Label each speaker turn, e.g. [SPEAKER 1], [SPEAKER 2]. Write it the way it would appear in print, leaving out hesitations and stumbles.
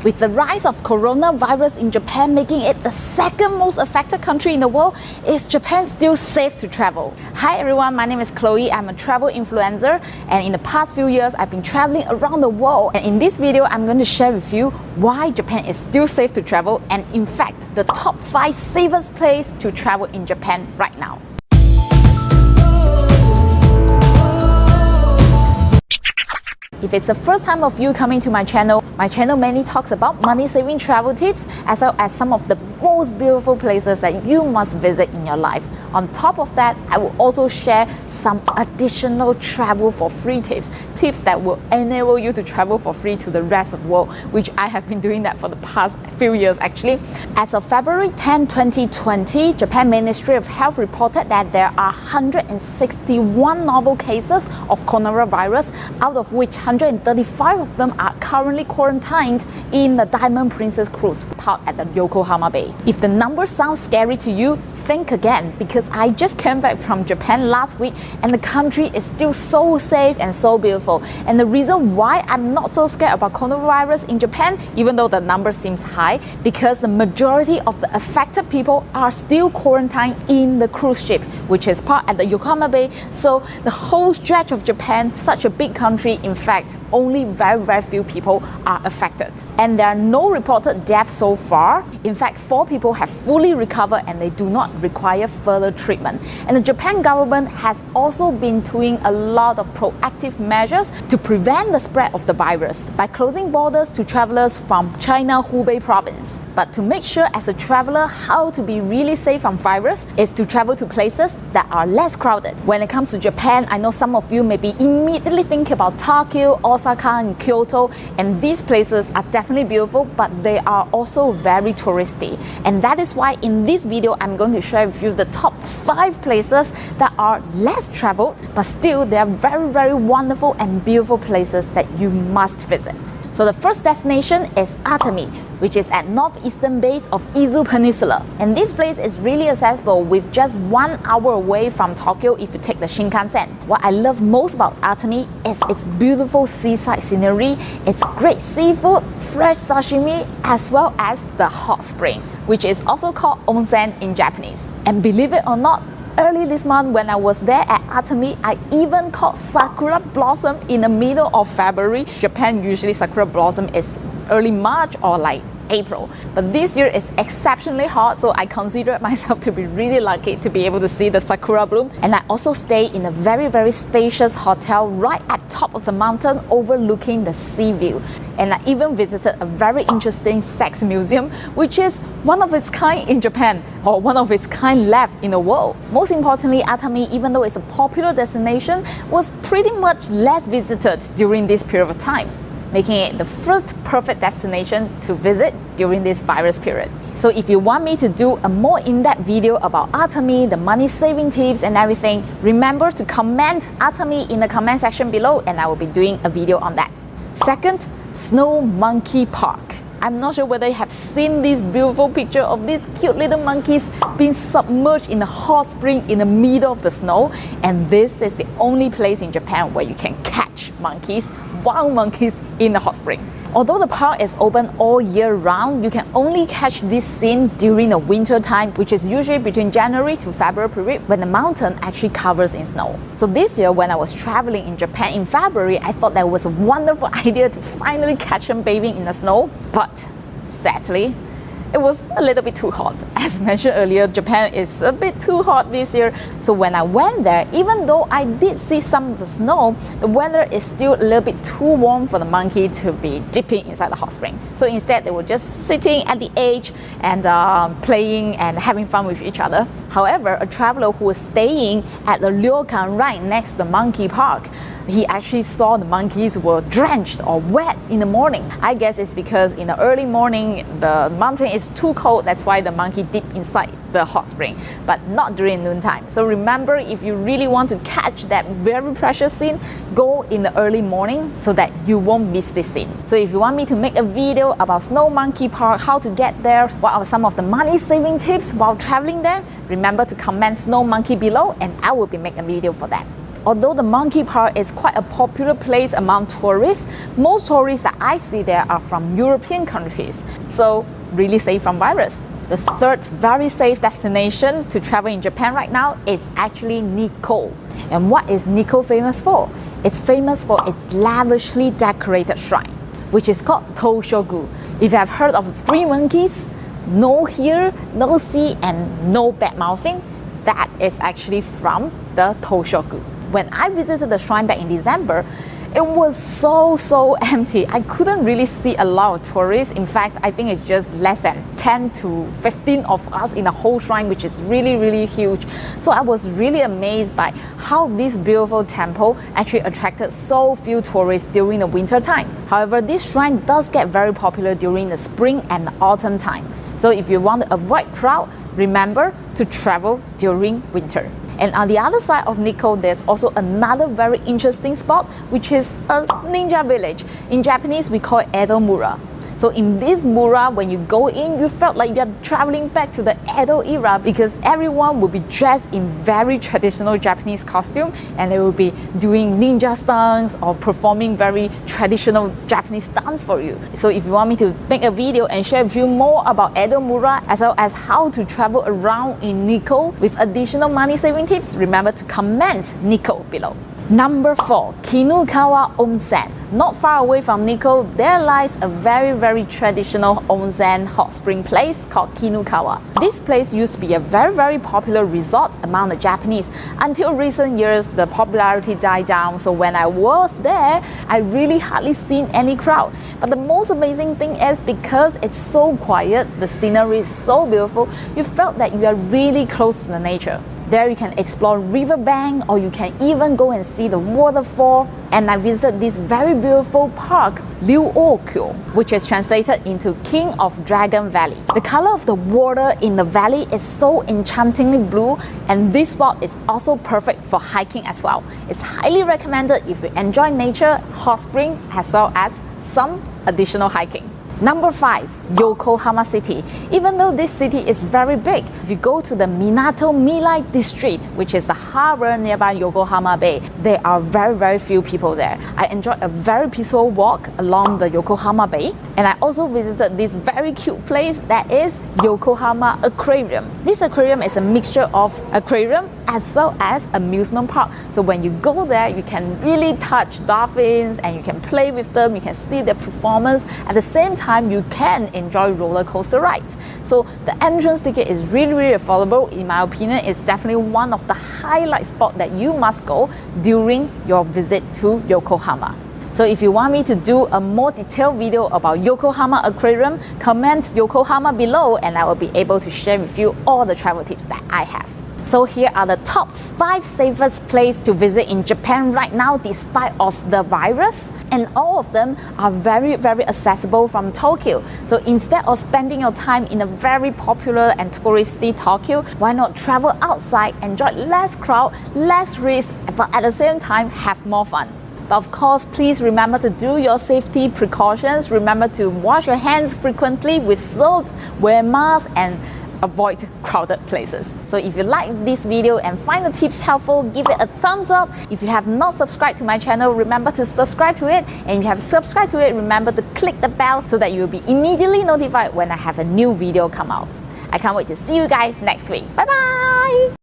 [SPEAKER 1] With the rise of coronavirus in Japan making it the second most affected country in the world, is Japan still safe to travel? Hi everyone, my name is Chloe. I'm a travel influencer, and in the past few years I've been traveling around the world. And in this video I'm going to share with you why Japan is still safe to travel, and in fact the top 5 safest places to travel in Japan right now. If it's the first time of you coming to my channel mainly talks about money-saving travel tips as well as some of the most beautiful places that you must visit in your life. On top of that, I will also share some additional travel for free tips that will enable you to travel for free to the rest of the world, which I have been doing that for the past few years actually. As of February 10, 2020, Japan Ministry of Health reported that there are 161 novel cases of coronavirus, out of which 135 of them are currently quarantined in the Diamond Princess cruise port at the Yokohama Bay. If the number sounds scary to you, think again, because I just came back from Japan last week and the country is still so safe and so beautiful. And the reason why I'm not so scared about coronavirus in Japan, even though the number seems high, because the majority of the affected people are still quarantined in the cruise ship, which is parked at the Yokohama Bay. So the whole stretch of Japan, such a big country, in fact, only very few people are affected. And there are no reported deaths so far. In fact, 4 people have fully recovered and they do not require further treatment. And the Japan government has also been doing a lot of proactive measures to prevent the spread of the virus by closing borders to travelers from China Hubei province. But to make sure as a traveler how to be really safe from virus is to travel to places that are less crowded. When it comes to Japan, I know some of you may be immediately thinking about Tokyo, Osaka and Kyoto, and these places are definitely beautiful, but they are also very touristy. And that is why in this video I'm going to share with you the top 5 places that are less traveled, but still they are very wonderful and beautiful places that you must visit. So the first destination is Atami, which is at northeastern base of Izu Peninsula. And this place is really accessible with just 1 hour away from Tokyo if you take the Shinkansen. What I love most about Atami is its beautiful seaside scenery, its great seafood, fresh sashimi, as well as the hot spring, which is also called onsen in Japanese. And believe it or not, early this month when I was there at Atami, I even caught sakura blossom in the middle of February. Japan usually sakura blossom is early March or like April, but this year is exceptionally hot, so I consider myself to be really lucky to be able to see the sakura bloom. And I also stay in a very spacious hotel right at top of the mountain overlooking the sea view. And I even visited a very interesting sex museum, which is one of its kind in Japan, or one of its kind left in the world. Most importantly, Atami, even though it's a popular destination, was pretty much less visited during this period of time, making it the first perfect destination to visit during this virus period. So if you want me to do a more in-depth video about Atami, the money-saving tips and everything, remember to comment Atami in the comment section below and I will be doing a video on that. Second, Snow Monkey Park. I'm not sure whether you have seen this beautiful picture of these cute little monkeys being submerged in a hot spring in the middle of the snow. And this is the only place in Japan where you can catch monkeys, wild monkeys, in the hot spring. Although the park is open all year round, you can only catch this scene during the winter time, which is usually between January to February period when the mountain actually covers in snow. So this year when I was traveling in Japan in February, I thought that was a wonderful idea to finally catch them bathing in the snow, but sadly, it was a little bit too hot. As mentioned earlier, Japan is a bit too hot this year. So when I went there, even though I did see some of the snow, the weather is still a little bit too warm for the monkey to be dipping inside the hot spring. So instead, they were just sitting at the edge and playing and having fun with each other. However, a traveler who was staying at the ryokan right next to the monkey park, he actually saw the monkeys were drenched or wet in the morning. I guess it's because in the early morning the mountain is too cold, that's why the monkey dipped inside the hot spring, but not during noontime. So remember, if you really want to catch that very precious scene, go in the early morning so that you won't miss this scene. So if you want me to make a video about Snow Monkey Park, how to get there, what are some of the money-saving tips while traveling there, remember to comment Snow Monkey below and I will be making a video for that. although the Monkey Park is quite a popular place among tourists, most tourists that I see there are from European countries, so really safe from virus. The third very safe destination to travel in Japan right now is actually Nikko. And what is Nikko famous for? It's famous for its lavishly decorated shrine, which is called Toshogu. If you have heard of 3 monkeys, no hear, no see, and no bad mouthing, that is actually from the Toshogu. When I visited the shrine back in December, it was so empty. I couldn't really see a lot of tourists. In fact, I think it's just less than 10 to 15 of us in the whole shrine, which is really huge. So I was really amazed by how this beautiful temple actually attracted so few tourists during the winter time. However, this shrine does get very popular during the spring and autumn time. So if you want to avoid crowd, remember to travel during winter. And on the other side of Nikko, there's also another very interesting spot, which is a ninja village. In Japanese, we call it Edo Mura. So in this Mura, when you go in, you felt like you're traveling back to the Edo era because everyone will be dressed in very traditional Japanese costume and they will be doing ninja stunts or performing very traditional Japanese stunts for you. So if you want me to make a video and share with you more about Edo Mura as well as how to travel around in Nikko with additional money saving tips, remember to comment Nikko below. Number 4, Kinukawa Onsen. Not far away from Nikko, there lies a very traditional onsen hot spring place called Kinukawa. This place used to be a very popular resort among the Japanese. Until recent years, the popularity died down, so when I was there, I really hardly seen any crowd. But the most amazing thing is because it's so quiet, the scenery is so beautiful, you felt that you are really close to the nature. There you can explore riverbank or you can even go and see the waterfall. And I visited this very beautiful park, Ryuokyo, which is translated into King of Dragon Valley. The color of the water in the valley is so enchantingly blue, and this spot is also perfect for hiking as well. It's highly recommended if you enjoy nature, hot spring, as well as some additional hiking. Number 5, Yokohama City. Even though this city is very big, if you go to the Minato Milai district, which is the harbor nearby Yokohama Bay, there are very few people there. I enjoyed a very peaceful walk along the Yokohama Bay, and I also visited this very cute place that is Yokohama Aquarium. This aquarium is a mixture of aquarium as well as amusement park. So when you go there, you can really touch dolphins and you can play with them, you can see their performance. At the same time, you can enjoy roller coaster rides. So the entrance ticket is really affordable. In my opinion, it's definitely one of the highlight spots that you must go during your visit to Yokohama. So if you want me to do a more detailed video about Yokohama Aquarium, comment Yokohama below and I will be able to share with you all the travel tips that I have. So here are the top 5 safest places to visit in Japan right now despite of the virus, and all of them are very accessible from Tokyo. So instead of spending your time in a very popular and touristy Tokyo, why not travel outside, enjoy less crowd, less risk, but at the same time have more fun. But of course, please remember to do your safety precautions. Remember to wash your hands frequently with soaps, wear masks, and avoid crowded places. So if you like this video and find the tips helpful, give it a thumbs up. If you have not subscribed to my channel, remember to subscribe to it. And if you have subscribed to it, remember to click the bell so that you will be immediately notified when I have a new video come out. I can't wait to see you guys next week. Bye bye!